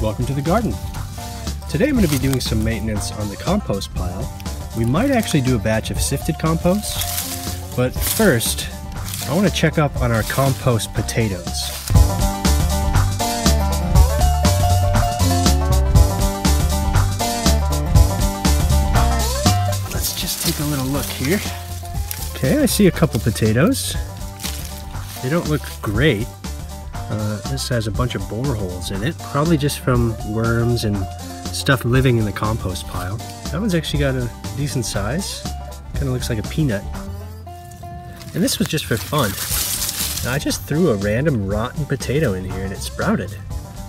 Welcome to the garden. Today I'm going to be doing some maintenance on the compost pile. We might actually do a batch of sifted compost, but first I want to check up on our compost potatoes. Let's just take a little look here. Okay, I see a couple potatoes. They don't look great. This has a bunch of bore holes in it, probably just from worms and stuff living in the compost pile. That one's actually got a decent size. Kind of looks like a peanut. And this was just for fun. Now, I just threw a random rotten potato in here and it sprouted.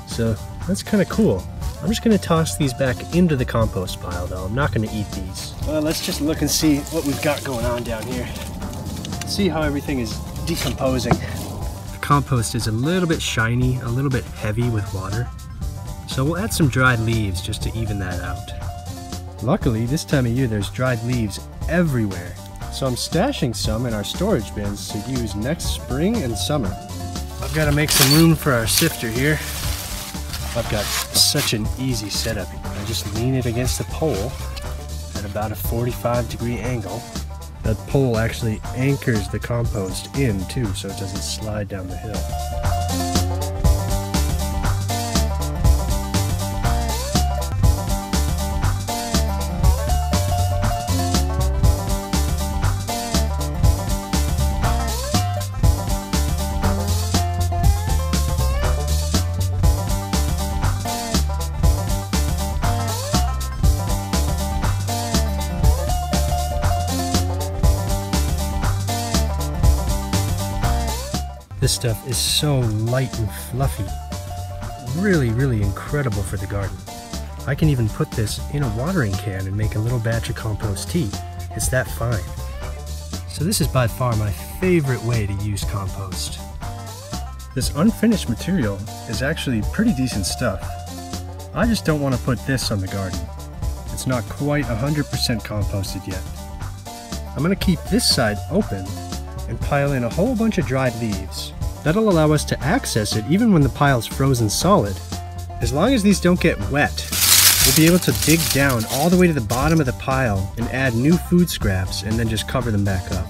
So that's kind of cool. I'm just going to toss these back into the compost pile though. I'm not going to eat these. Well, let's just look and see what we've got going on down here. See how everything is decomposing. Compost is a little bit shiny, a little bit heavy with water. So we'll add some dried leaves just to even that out. Luckily, this time of year there's dried leaves everywhere. So I'm stashing some in our storage bins to use next spring and summer. I've got to make some room for our sifter here. I've got such an easy setup. I just lean it against the pole at about a 45-degree angle. That pole actually anchors the compost in too, so it doesn't slide down the hill. This stuff is so light and fluffy. Really, really incredible for the garden. I can even put this in a watering can and make a little batch of compost tea. It's that fine. So this is by far my favorite way to use compost. This unfinished material is actually pretty decent stuff. I just don't want to put this on the garden. It's not quite 100% composted yet. I'm going to keep this side open and pile in a whole bunch of dried leaves. That'll allow us to access it even when the pile's frozen solid. As long as these don't get wet, we'll be able to dig down all the way to the bottom of the pile and add new food scraps and then just cover them back up.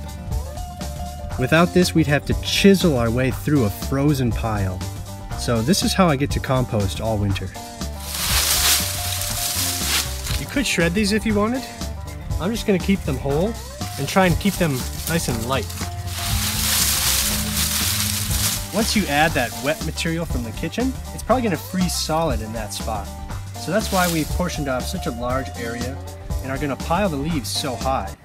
Without this, we'd have to chisel our way through a frozen pile. So this is how I get to compost all winter. You could shred these if you wanted. I'm just going to keep them whole and try and keep them nice and light. Once you add that wet material from the kitchen, it's probably going to freeze solid in that spot. So that's why we've portioned off such a large area and are going to pile the leaves so high.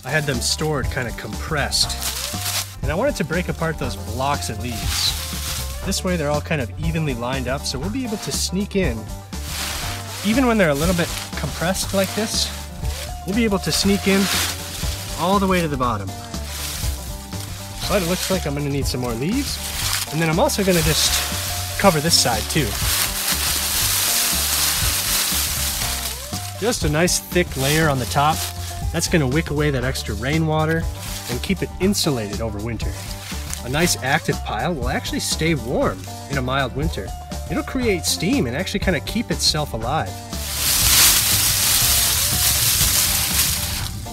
I had them stored kind of compressed, and I wanted to break apart those blocks of leaves. This way they're all kind of evenly lined up, so we'll be able to sneak in. Even when they're a little bit compressed like this, we'll be able to sneak in all the way to the bottom. But it looks like I'm going to need some more leaves. And then I'm also going to just cover this side too. Just a nice thick layer on the top. That's going to wick away that extra rainwater and keep it insulated over winter. A nice active pile will actually stay warm in a mild winter. It'll create steam and actually kind of keep itself alive.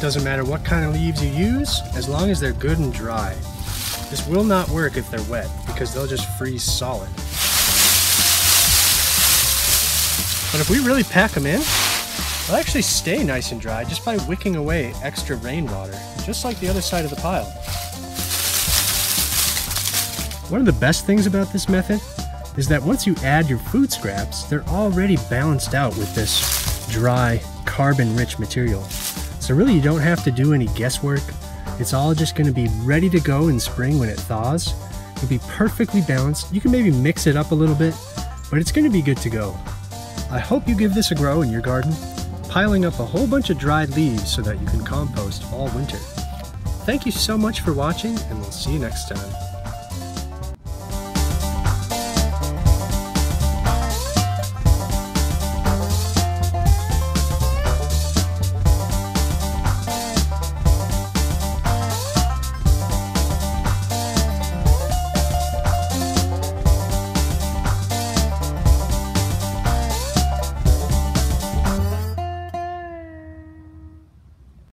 Doesn't matter what kind of leaves you use, as long as they're good and dry. This will not work if they're wet, because they'll just freeze solid. But if we really pack them in, they'll actually stay nice and dry just by wicking away extra rainwater, just like the other side of the pile. One of the best things about this method is that once you add your food scraps, they're already balanced out with this dry, carbon-rich material. So really you don't have to do any guesswork. It's all just going to be ready to go in spring when it thaws. It'll be perfectly balanced. You can maybe mix it up a little bit, but it's going to be good to go. I hope you give this a go in your garden, piling up a whole bunch of dried leaves so that you can compost all winter. thank you so much for watching, and we'll see you next time.